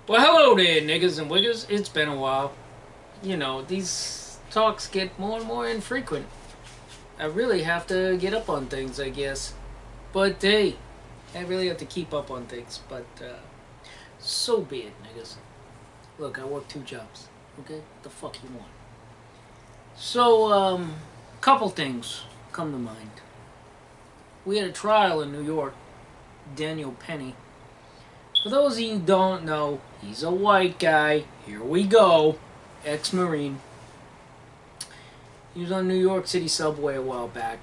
Well, hello there, niggas and wiggers. It's been a while. You know, these talks get more and more infrequent. I really have to get up on things, I guess. But hey, I really have to keep up on things. But so be it, niggas. Look, I work 2 jobs. Okay? What the fuck you want? So, couple things come to mind. We had a trial in New York. Daniel Penny. For those of you who don't know, he's a white guy. Here we go. Ex-Marine. He was on New York City subway a while back.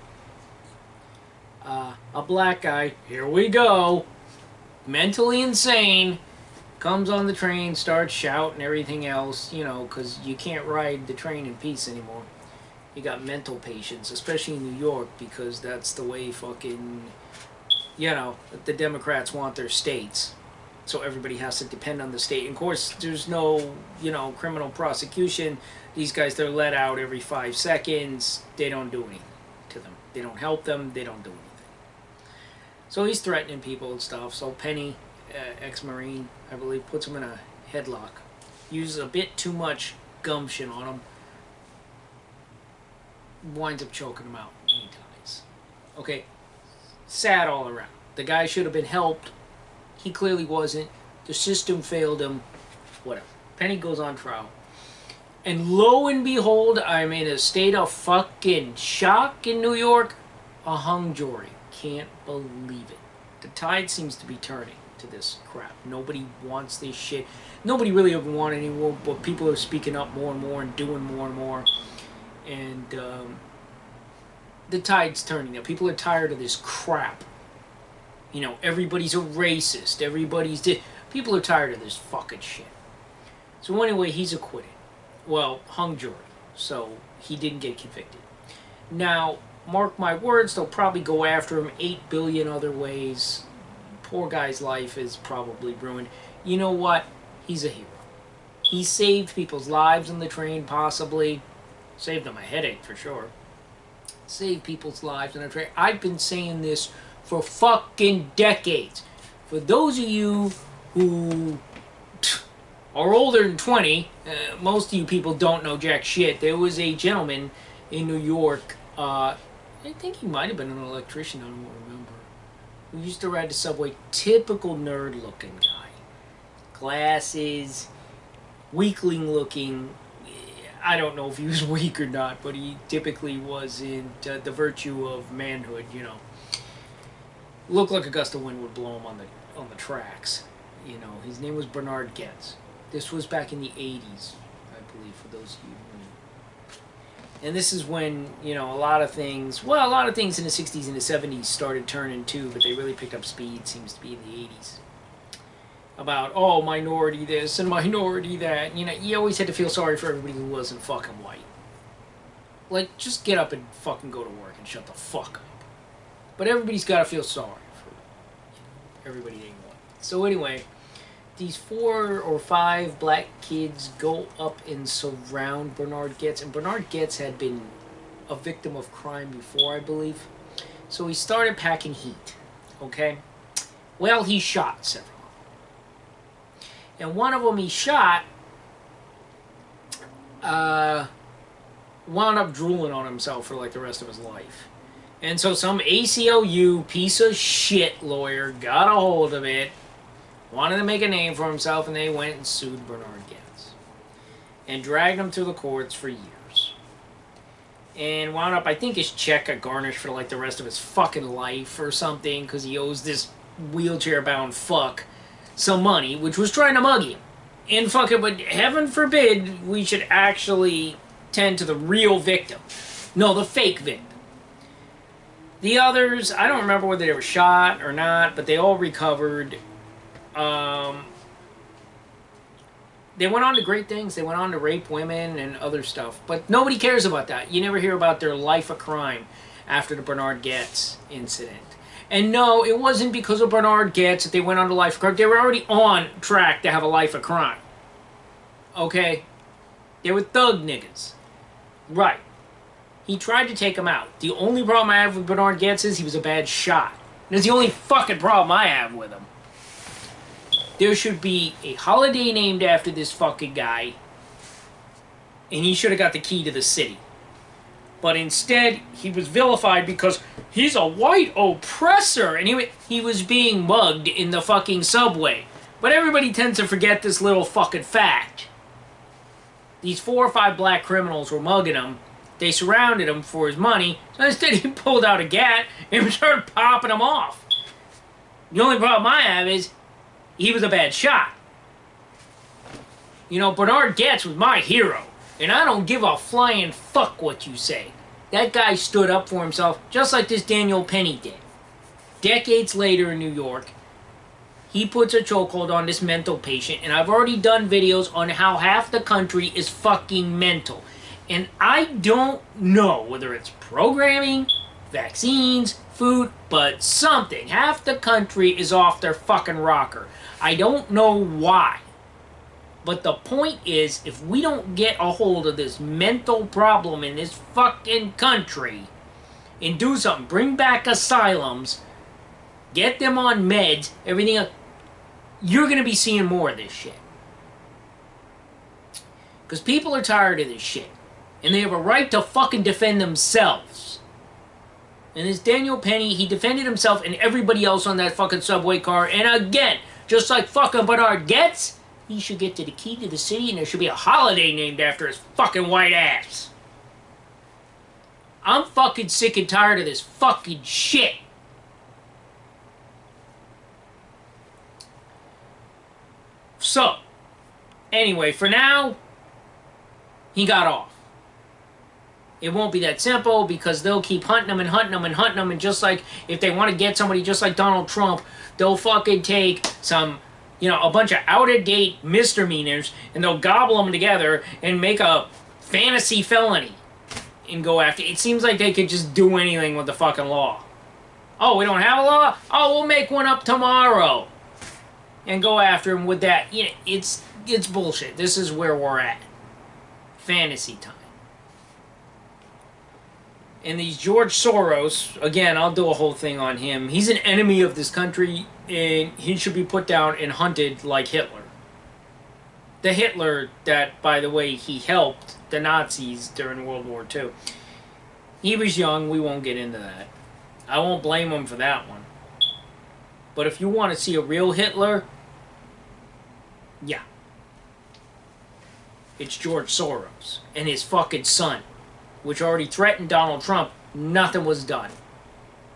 A black guy. Here we go. Mentally insane. Comes on the train, starts shouting everything else, you know, because you can't ride the train in peace anymore. You got mental patients, especially in New York, because that's the way fucking, you know, the Democrats want their states. So everybody has to depend on the state. And of course, there's no, you know, criminal prosecution. These guys, they're let out every 5 seconds. They don't do anything to them. They don't help them. They don't do anything. So he's threatening people and stuff. So Penny, ex-Marine, I believe, puts him in a headlock. Uses a bit too much gumption on him. Winds up choking him out many times. Okay, sad all around. The guy should have been helped. He clearly wasn't. The system failed him. Whatever. Penny goes on trial. And lo and behold, I'm in a state of fucking shock in New York. A hung jury. Can't believe it. The tide seems to be turning to this crap. Nobody wants this shit. Nobody really ever wanted anyone, but people are speaking up more and more and doing more and more. And the tide's turning now. People are tired of this crap. You know, everybody's a racist. People are tired of this fucking shit. So anyway, he's acquitted. Well, hung jury. So he didn't get convicted. Now, mark my words, they'll probably go after him 8 billion other ways. Poor guy's life is probably ruined. You know what? He's a hero. He saved people's lives on the train, possibly. Saved them a headache, for sure. Saved people's lives on the train. I've been saying this for fucking decades. For those of you who are older than 20, most of you people don't know jack shit. There was a gentleman in New York, I think he might have been an electrician, I don't remember, who used to ride the subway. Typical nerd looking guy. Glasses, weakling looking. I don't know if he was weak or not, but he typically was in the virtue of manhood, you know. Looked like a gust of wind would blow him on the tracks. You know, his name was Bernard Goetz. This was back in the 80s, I believe, for those of you who know. And this is when, you know, a lot of things in the 60s and the 70s started turning too, but they really picked up speed, seems to be in the 80s. About, oh, minority this and minority that. You know, you always had to feel sorry for everybody who wasn't fucking white. Like, just get up and fucking go to work and shut the fuck up. But everybody's got to feel sorry for everybody they want. So anyway, these 4 or 5 black kids go up and surround Bernard Goetz. And Bernard Goetz had been a victim of crime before, I believe. So he started packing heat. Okay? Well, he shot several. And one of them he shot wound up drooling on himself for like the rest of his life. And so some ACLU piece of shit lawyer got a hold of it, wanted to make a name for himself, and they went and sued Bernard Goetz. And dragged him through the courts for years. And wound up, I think his check got garnished for like the rest of his fucking life or something, because he owes this wheelchair-bound fuck some money, which was trying to mug him. And fuck it, but heaven forbid we should actually tend to the real victim. No, the fake victim. The others, I don't remember whether they were shot or not, but they all recovered. They went on to great things. They went on to rape women and other stuff. But nobody cares about that. You never hear about their life of crime after the Bernard Goetz incident. And no, it wasn't because of Bernard Goetz that they went on to life of crime. They were already on track to have a life of crime. Okay? They were thug niggas. Right. He tried to take him out. The only problem I have with Bernard Goetz is he was a bad shot. That's the only fucking problem I have with him. There should be a holiday named after this fucking guy, and he should have got the key to the city. But instead, he was vilified because he's a white oppressor, and he was being mugged in the fucking subway. But everybody tends to forget this little fucking fact. These 4 or 5 black criminals were mugging him. They surrounded him for his money, so instead he pulled out a gat and started popping them off. The only problem I have is he was a bad shot. You know, Bernard Goetz was my hero, and I don't give a flying fuck what you say. That guy stood up for himself just like this Daniel Penny did. Decades later in New York, he puts a chokehold on this mental patient, and I've already done videos on how half the country is fucking mental. And I don't know whether it's programming, vaccines, food, but something. Half the country is off their fucking rocker. I don't know why. But the point is, if we don't get a hold of this mental problem in this fucking country and do something, bring back asylums, get them on meds, everything else, you're going to be seeing more of this shit. Because people are tired of this shit. And they have a right to fucking defend themselves. And this Daniel Penny, he defended himself and everybody else on that fucking subway car. And again, just like fucking Bernard Goetz, he should get to the key to the city and there should be a holiday named after his fucking white ass. I'm fucking sick and tired of this fucking shit. So, anyway, for now, he got off. It won't be that simple because they'll keep hunting them and hunting them and hunting them, and just like if they want to get somebody just like Donald Trump, they'll fucking take some, you know, a bunch of out-of-date misdemeanors and they'll gobble them together and make a fantasy felony and go after. It seems like they could just do anything with the fucking law. Oh, we don't have a law? Oh, we'll make one up tomorrow and go after him with that. You know, it's bullshit. This is where we're at. Fantasy time. And these George Soros, again, I'll do a whole thing on him. He's an enemy of this country, and he should be put down and hunted like Hitler. The Hitler that, by the way, he helped the Nazis during World War II. He was young. We won't get into that. I won't blame him for that one. But if you want to see a real Hitler, yeah. It's George Soros and his fucking son, which already threatened Donald Trump. Nothing was done.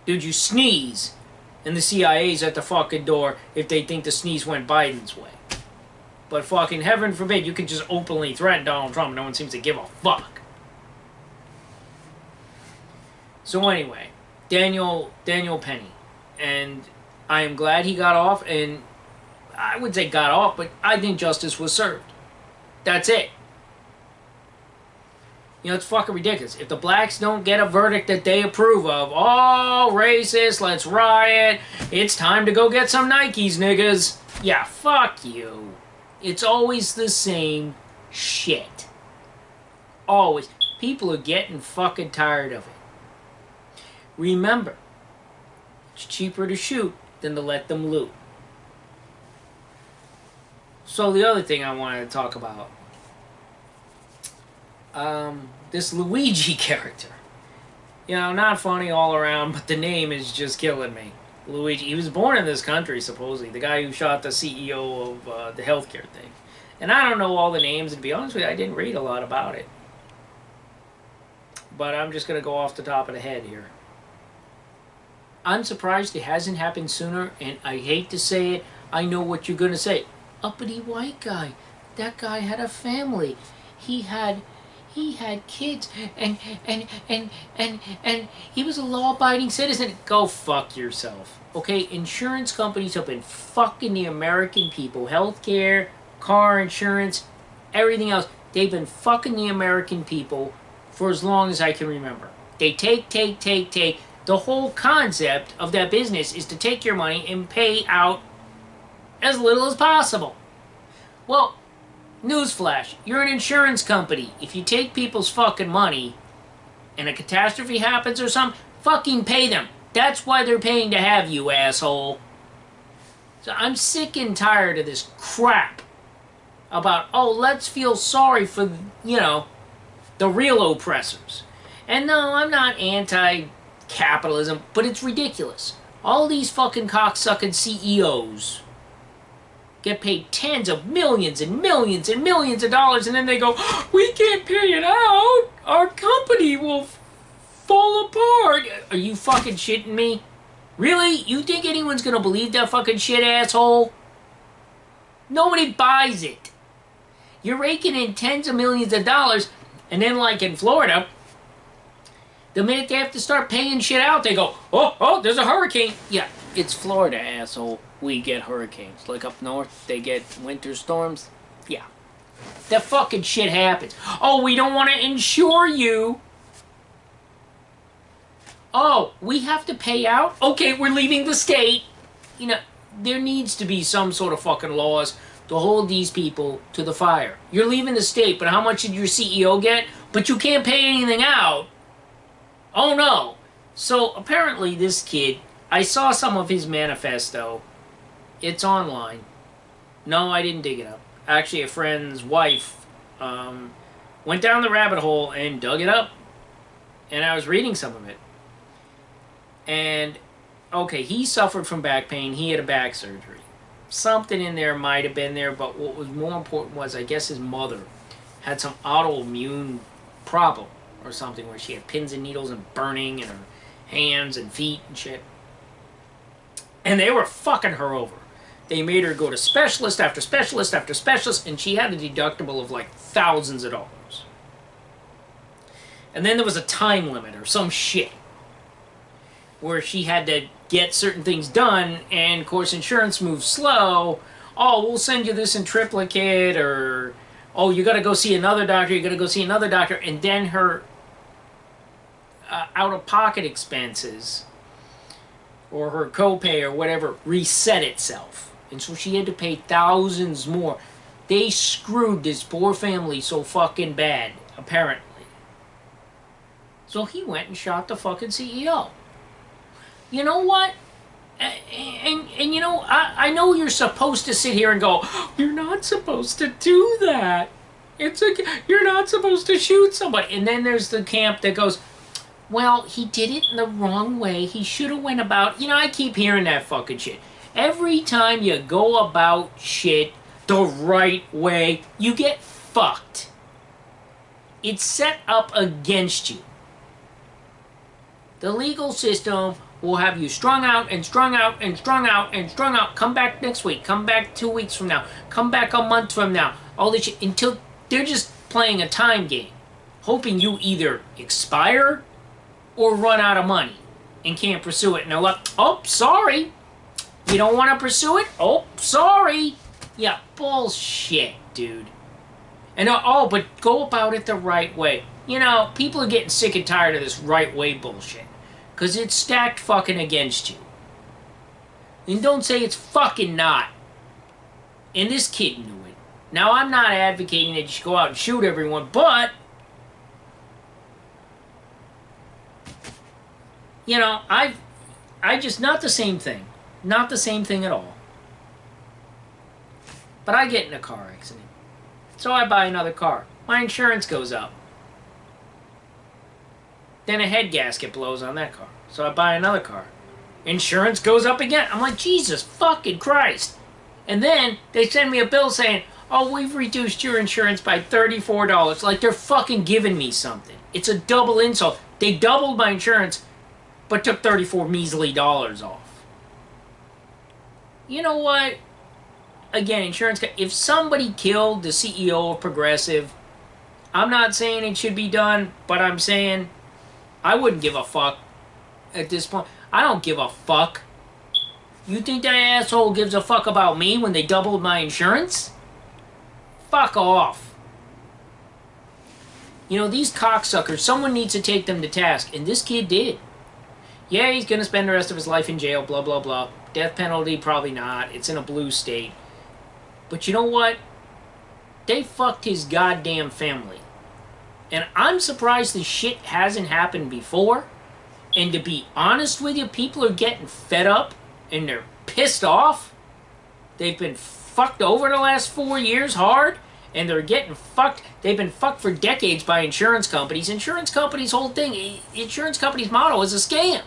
Dude, you sneeze, and the CIA's at the fucking door if they think the sneeze went Biden's way. But fucking heaven forbid, you can just openly threaten Donald Trump. No one seems to give a fuck. So anyway, Daniel Penny. And I am glad he got off, and I would say got off, but I think justice was served. That's it. You know, it's fucking ridiculous. If the blacks don't get a verdict that they approve of, oh, racist, let's riot, it's time to go get some Nikes, niggas. Yeah, fuck you. It's always the same shit. Always. People are getting fucking tired of it. Remember, it's cheaper to shoot than to let them loot. So the other thing I wanted to talk about, this Luigi character. You know, not funny all around, but the name is just killing me. Luigi. He was born in this country, supposedly. The guy who shot the CEO of the healthcare thing. And I don't know all the names, and to be honest with you, I didn't read a lot about it. But I'm just going to go off the top of the head here. I'm surprised it hasn't happened sooner, and I hate to say it, I know what you're going to say. Uppity white guy. That guy had a family. He had kids, and he was a law-abiding citizen. Go fuck yourself. Okay, insurance companies have been fucking the American people. Healthcare, car insurance, everything else. They've been fucking the American people for as long as I can remember. They take. The whole concept of that business is to take your money and pay out as little as possible. Well, newsflash, you're an insurance company. If you take people's fucking money and a catastrophe happens or something, fucking pay them. That's why they're paying to have you, asshole. So I'm sick and tired of this crap about, oh, let's feel sorry for, the real oppressors. And no, I'm not anti-capitalism, but it's ridiculous. All these fucking cocksucking CEOs get paid tens of millions and millions and millions of dollars, and then they go, we can't pay it out. Our company will fall apart. Are you fucking shitting me? Really? You think anyone's gonna believe that fucking shit, asshole? Nobody buys it. You're raking in tens of millions of dollars, and then like in Florida, the minute they have to start paying shit out, they go, oh, there's a hurricane. Yeah, it's Florida, asshole. We get hurricanes. Like up north, they get winter storms. Yeah. That fucking shit happens. Oh, we don't want to insure you. Oh, we have to pay out? Okay, we're leaving the state. There needs to be some sort of fucking laws to hold these people to the fire. You're leaving the state, but how much did your CEO get? But you can't pay anything out. Oh no. So apparently this kid, I saw some of his manifesto. It's online. No, I didn't dig it up. Actually, a friend's wife went down the rabbit hole and dug it up. And I was reading some of it. And, okay, he suffered from back pain. He had a back surgery. Something in there might have been there, but what was more important was, I guess his mother had some autoimmune problem or something where she had pins and needles and burning in her hands and feet and shit. And they were fucking her over. They made her go to specialist after specialist after specialist, and she had a deductible of like thousands of dollars. And then there was a time limit or some shit where she had to get certain things done, and of course insurance moves slow. Oh, we'll send you this in triplicate, or oh, you gotta go see another doctor, you gotta go see another doctor, and then her out-of-pocket expenses or her copay or whatever reset itself. And so she had to pay thousands more. They screwed this poor family so fucking bad, apparently. So he went and shot the fucking CEO. You know what? And I know you're supposed to sit here and go, you're not supposed to do that. You're not supposed to shoot somebody. And then there's the camp that goes, well, he did it in the wrong way. He should have went about... I keep hearing that fucking shit. Every time you go about shit the right way, you get fucked. It's set up against you. The legal system will have you strung out and strung out and strung out and strung out. Come back next week. Come back 2 weeks from now. Come back a month from now. All this shit until they're just playing a time game, hoping you either expire or run out of money and can't pursue it. And they're like, oh, sorry. You don't want to pursue it? Oh, sorry. Yeah, bullshit, dude. And but go about it the right way. People are getting sick and tired of this right way bullshit. Because it's stacked fucking against you. And don't say it's fucking not. And this kid knew it. Now, I'm not advocating that you should go out and shoot everyone, but... I just... Not the same thing. Not the same thing at all. But I get in a car accident. So I buy another car. My insurance goes up. Then a head gasket blows on that car. So I buy another car. Insurance goes up again. I'm like, Jesus fucking Christ. And then they send me a bill saying, oh, we've reduced your insurance by $34. Like they're fucking giving me something. It's a double insult. They doubled my insurance, but took 34 measly dollars off. You know what? Again, insurance... If somebody killed the CEO of Progressive, I'm not saying it should be done, but I'm saying I wouldn't give a fuck at this point. I don't give a fuck. You think that asshole gives a fuck about me when they doubled my insurance? Fuck off. These cocksuckers, someone needs to take them to task, and this kid did. Yeah, he's going to spend the rest of his life in jail, blah, blah, blah. Death penalty, probably not. It's in a blue state. But you know what? They fucked his goddamn family. And I'm surprised this shit hasn't happened before. And to be honest with you, people are getting fed up and they're pissed off. They've been fucked over the last 4 years hard, and they're getting fucked. They've been fucked for decades by insurance companies. Insurance companies' whole thing, insurance companies' motto is a scam.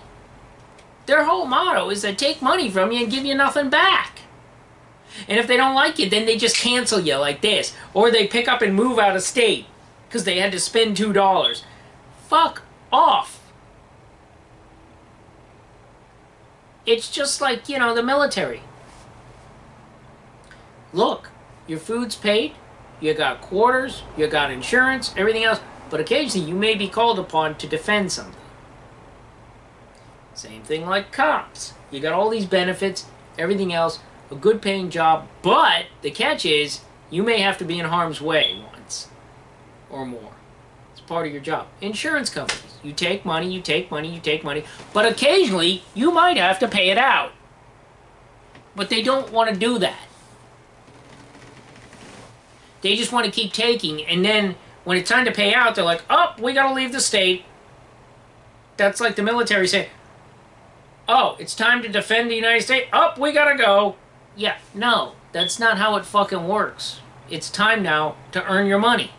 Their whole motto is to take money from you and give you nothing back. And if they don't like you, then they just cancel you like this. Or they pick up and move out of state because they had to spend $2. Fuck off. It's just like, you know, the military. Look, your food's paid, you got quarters, you got insurance, everything else, but occasionally you may be called upon to defend something. Same thing like cops. You got all these benefits, everything else, a good paying job, but the catch is you may have to be in harm's way once or more. It's part of your job. Insurance companies, you take money, you take money, you take money, but occasionally you might have to pay it out. But they don't want to do that. They just want to keep taking, and then when it's time to pay out, they're like, oh, we gotta leave the state. That's like the military saying, oh, it's time to defend the United States. Oh, we gotta go. Yeah, no, that's not how it fucking works. It's time now to earn your money.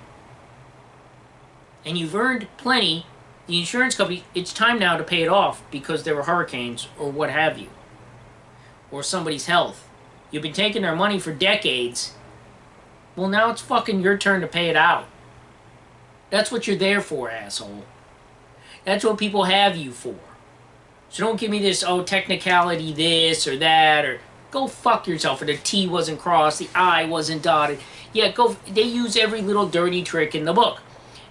And you've earned plenty. The insurance company, it's time now to pay it off because there were hurricanes or what have you. Or somebody's health. You've been taking their money for decades. Well, now it's fucking your turn to pay it out. That's what you're there for, asshole. That's what people have you for. So don't give me this, oh, technicality this or that, or go fuck yourself, or the T wasn't crossed, the I wasn't dotted. Yeah, go. They use every little dirty trick in the book.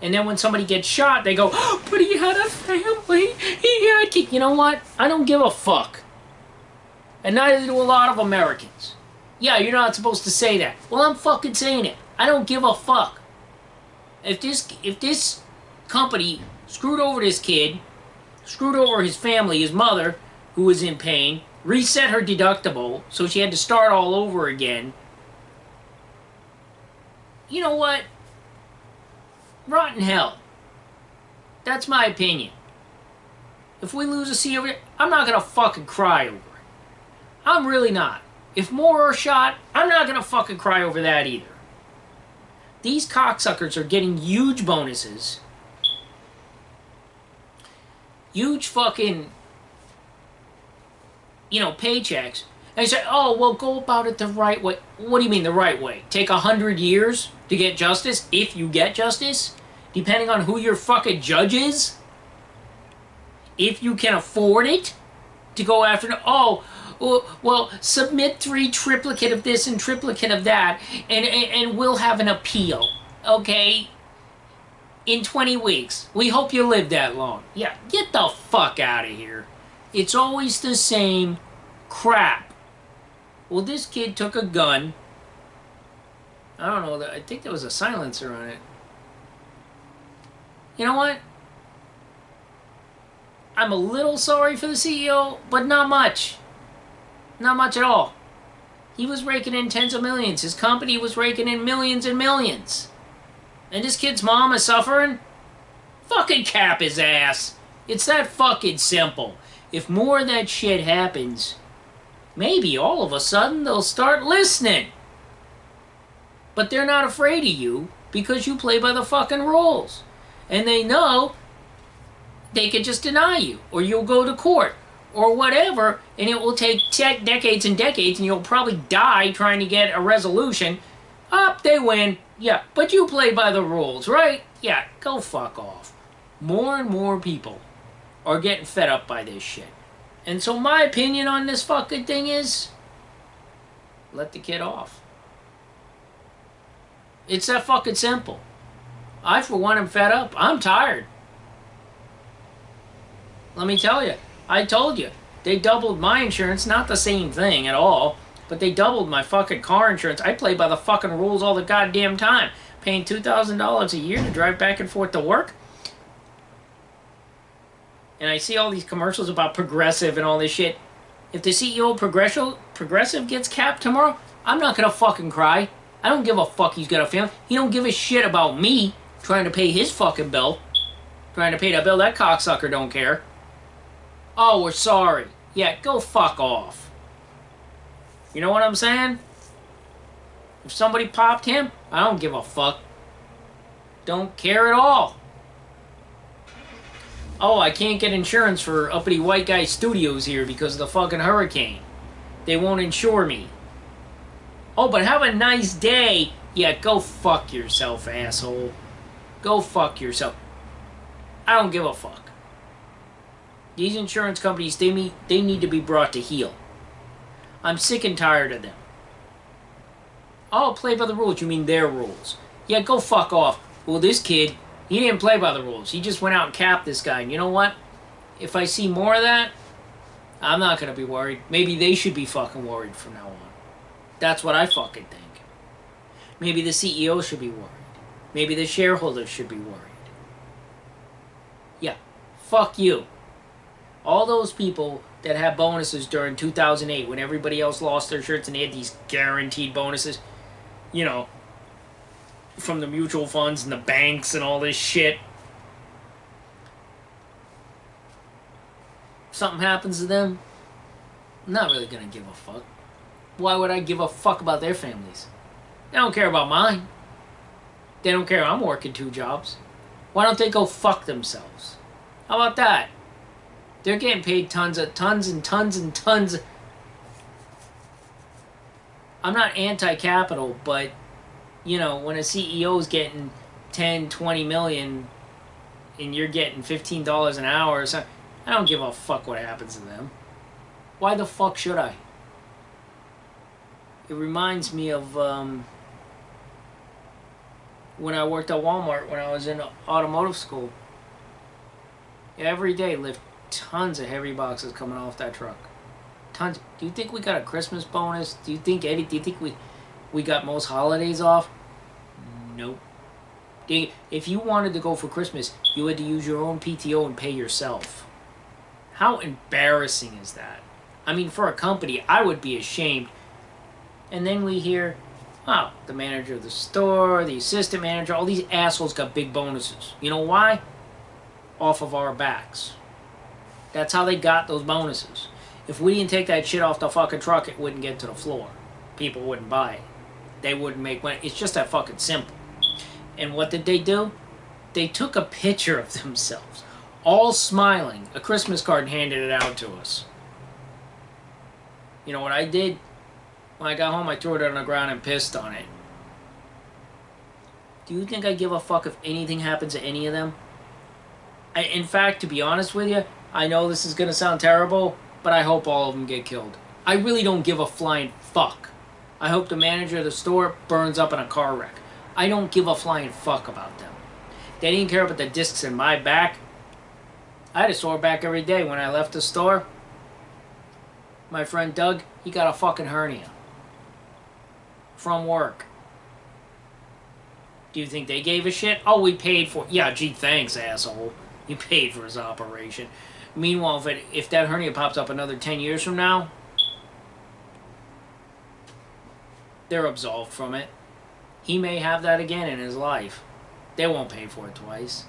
And then when somebody gets shot, they go, oh, but he had a family, he had kids. You know what? I don't give a fuck. And neither do a lot of Americans. Yeah, you're not supposed to say that. Well, I'm fucking saying it. I don't give a fuck. If this company screwed over this kid, screwed over his family, his mother, who was in pain, reset her deductible, so she had to start all over again. You know what? Rotten hell. That's my opinion. If we lose a seat over it, I'm not gonna fucking cry over it. I'm really not. If more are shot, I'm not gonna fucking cry over that either. These cocksuckers are getting huge bonuses. Huge fucking, you know, paychecks. And you say, oh, well, go about it the right way. What do you mean the right way? Take 100 years to get justice, if you get justice? Depending on who your fucking judge is? If you can afford it? To go after, oh, well, submit 3 triplicate of this and triplicate of that, and we'll have an appeal, okay? In 20 weeks. We hope you live that long. Yeah, get the fuck out of here. It's always the same crap. Well, this kid took a gun. I don't know, I think there was a silencer on it. You know what? I'm a little sorry for the CEO, but not much. Not much at all. He was raking in tens of millions. His company was raking in millions and millions. And this kid's mom is suffering? Fucking cap his ass. It's that fucking simple. If more of that shit happens, maybe all of a sudden they'll start listening. But they're not afraid of you because you play by the fucking rules. And they know they could just deny you, or you'll go to court, or whatever, and it will take decades and decades, and you'll probably die trying to get a resolution. Up, they win. Yeah, but you play by the rules, right? Yeah, go fuck off. More and more people are getting fed up by this shit. And so my opinion on this fucking thing is, let the kid off. It's that fucking simple. I, for one, am fed up. I'm tired. Let me tell you, I told you, they doubled my insurance, not the same thing at all, but they doubled my fucking car insurance. I play by the fucking rules all the goddamn time. Paying $2,000 a year to drive back and forth to work. And I see all these commercials about Progressive and all this shit. If the CEO of Progressive gets capped tomorrow, I'm not gonna fucking cry. I don't give a fuck he's got a family. He don't give a shit about me trying to pay his fucking bill. Trying to pay that bill, that cocksucker don't care. Oh, we're sorry. Yeah, go fuck off. You know what I'm saying? If somebody popped him, I don't give a fuck. Don't care at all. Oh, I can't get insurance for uppity white guy studios here because of the fucking hurricane. They won't insure me. Oh, but have a nice day. Yeah, go fuck yourself, asshole. Go fuck yourself. I don't give a fuck. These insurance companies, they need to be brought to heel. I'm sick and tired of them. Oh, play by the rules. You mean their rules? Yeah, go fuck off. Well, this kid, he didn't play by the rules. He just went out and capped this guy. And you know what? If I see more of that, I'm not going to be worried. Maybe they should be fucking worried from now on. That's what I fucking think. Maybe the CEO should be worried. Maybe the shareholders should be worried. Yeah, fuck you. All those people that had bonuses during 2008 when everybody else lost their shirts and they had these guaranteed bonuses, you know, from the mutual funds and the banks and all this shit. If something happens to them, I'm not really gonna give a fuck. Why would I give a fuck about their families? They don't care about mine. They don't care I'm working 2 jobs. Why don't they go fuck themselves? How about that? They're getting paid tons and tons. I'm not anti-capital, but, you know, when a CEO's getting 10, 20 million and you're getting $15 an hour or something, I don't give a fuck what happens to them. Why the fuck should I? It reminds me of when I worked at Walmart when I was in automotive school. Every day lift tons of heavy boxes coming off that truck. Tons. Do you think we got a Christmas bonus? Do you think, Eddie, do you think we got most holidays off? Nope. If you wanted to go for Christmas, you had to use your own PTO and pay yourself. How embarrassing is that? I mean, for a company, I would be ashamed. And then we hear, oh, the manager of the store, the assistant manager, all these assholes got big bonuses. You know why? Off of our backs. That's how they got those bonuses. If we didn't take that shit off the fucking truck, it wouldn't get to the floor. People wouldn't buy it. They wouldn't make money. It's just that fucking simple. And what did they do? They took a picture of themselves, all smiling, a Christmas card, and handed it out to us. You know what I did? When I got home, I threw it on the ground and pissed on it. Do you think I give a fuck if anything happens to any of them? In fact, to be honest with you, I know this is going to sound terrible, but I hope all of them get killed. I really don't give a flying fuck. I hope the manager of the store burns up in a car wreck. I don't give a flying fuck about them. They didn't care about the discs in my back. I had a sore back every day when I left the store. My friend Doug, he got a fucking hernia. From work. Do you think they gave a shit? Oh, we paid for it. Yeah, gee, thanks, asshole. You paid for his operation. Meanwhile, if that hernia pops up another 10 years from now, they're absolved from it. He may have that again in his life. They won't pay for it twice.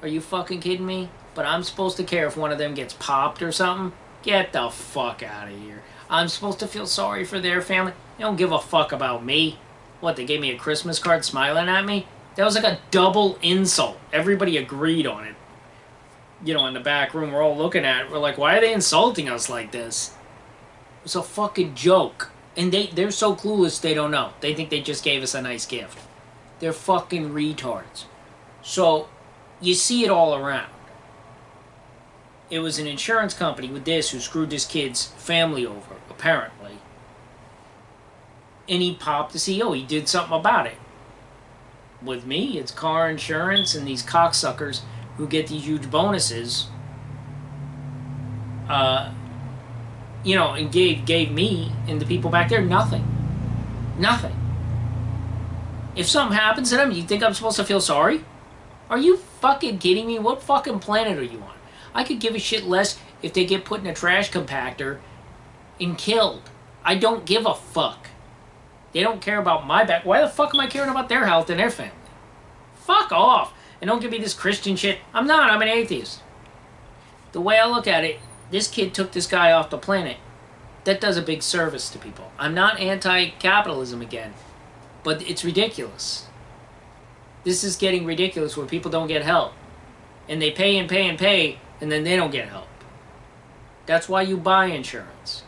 Are you fucking kidding me? But I'm supposed to care if one of them gets popped or something? Get the fuck out of here. I'm supposed to feel sorry for their family? They don't give a fuck about me. What, they gave me a Christmas card smiling at me? That was like a double insult. Everybody agreed on it. You know, in the back room, we're all looking at it. We're like, why are they insulting us like this? It's a fucking joke. And they're so clueless they don't know. They think they just gave us a nice gift. They're fucking retards. So, you see it all around. It was an insurance company with this who screwed this kid's family over, apparently. And he popped the CEO. He did something about it. With me, it's car insurance and these cocksuckers who get these huge bonuses. You know, and gave me and the people back there nothing. Nothing. If something happens to them, you think I'm supposed to feel sorry? Are you fucking kidding me? What fucking planet are you on? I could give a shit less if they get put in a trash compactor and killed. I don't give a fuck. They don't care about my back. Why the fuck am I caring about their health and their family? Fuck off. And don't give me this Christian shit. I'm not. I'm an atheist. The way I look at it, this kid took this guy off the planet. that does a big service to people. I'm not anti-capitalism again, but it's ridiculous. This is getting ridiculous where people don't get help. And they pay and pay and pay, and then they don't get help. That's why you buy insurance.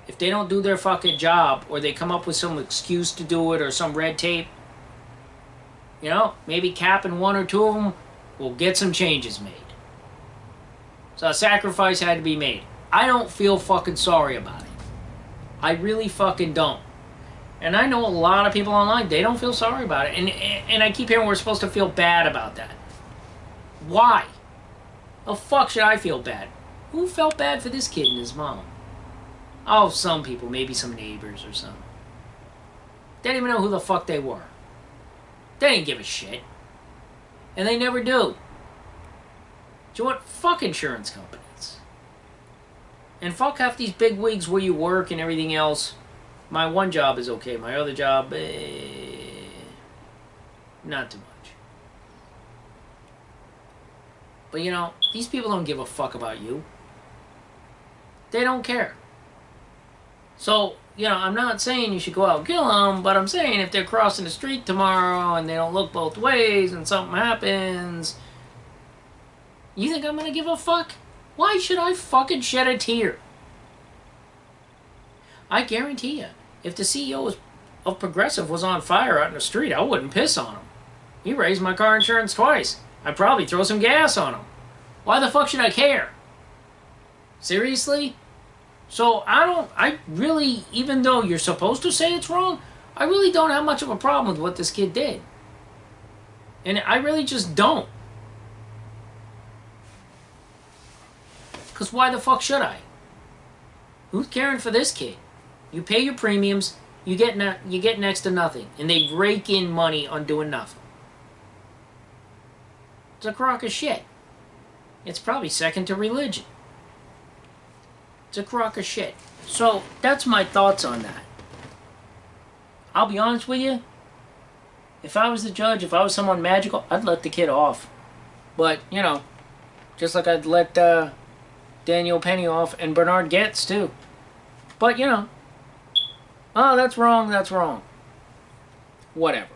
If they don't do their fucking job, or they come up with some excuse to do it, or some red tape, you know, maybe capping one or two of them will get some changes made. So a sacrifice had to be made. I don't feel fucking sorry about it. I really fucking don't. And I know a lot of people online, they don't feel sorry about it. And I keep hearing we're supposed to feel bad about that. Why? The fuck should I feel bad? Who felt bad for this kid and his mom? Oh, some people, maybe some neighbors or something. They didn't even know who the fuck they were. They didn't give a shit. And they never do. Do you want fuck insurance companies? And fuck half these big wigs where you work and everything else. My one job is okay. My other job, not too much. But you know, these people don't give a fuck about you. They don't care. So, you know, I'm not saying you should go out and kill them, but I'm saying if they're crossing the street tomorrow and they don't look both ways and something happens, you think I'm gonna give a fuck? Why should I fucking shed a tear? I guarantee you, if the CEO of Progressive was on fire out in the street, I wouldn't piss on him. He raised my car insurance twice. I'd probably throw some gas on him. Why the fuck should I care? Seriously? So I really, even though you're supposed to say it's wrong, I really don't have much of a problem with what this kid did. And I really just don't. Because why the fuck should I? Who's caring for this kid? You pay your premiums, you get next to nothing. And they rake in money on doing nothing. It's a crock of shit. It's probably second to religion. It's a crock of shit. So, that's my thoughts on that. I'll be honest with you. If I was the judge, if I was someone magical, I'd let the kid off. But, you know, just like I'd let Daniel Penny off and Bernard Goetz, too. But, you know, oh, that's wrong, that's wrong. Whatever.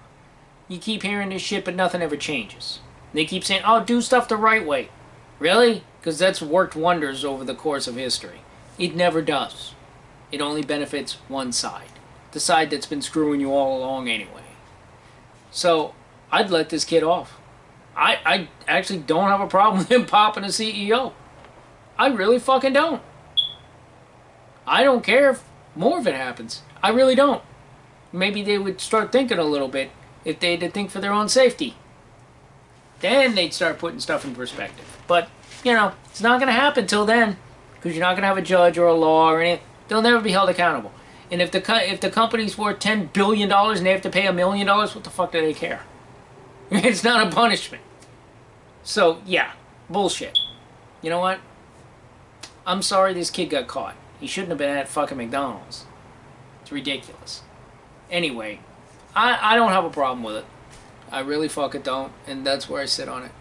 You keep hearing this shit, but nothing ever changes. They keep saying, oh, do stuff the right way. Really? Because that's worked wonders over the course of history. It never does. It only benefits one side. The side that's been screwing you all along anyway. So, I'd let this kid off. I actually don't have a problem with him popping a CEO. I really fucking don't. I don't care if more of it happens. I really don't. Maybe they would start thinking a little bit if they had to think for their own safety. Then they'd start putting stuff in perspective. But, you know, it's not going to happen till then. Because you're not going to have a judge or a law or anything. They'll never be held accountable. And if the company's worth $10 billion and they have to pay $1 million, what the fuck do they care? It's not a punishment. So, yeah, bullshit. You know what? I'm sorry this kid got caught. He shouldn't have been at fucking McDonald's. It's ridiculous. Anyway, I don't have a problem with it. I really fucking don't. And that's where I sit on it.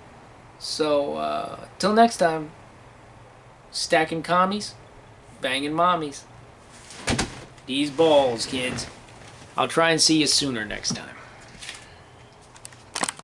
So, till next time. Stacking commies, banging mommies. These balls, kids. I'll try and see you sooner next time.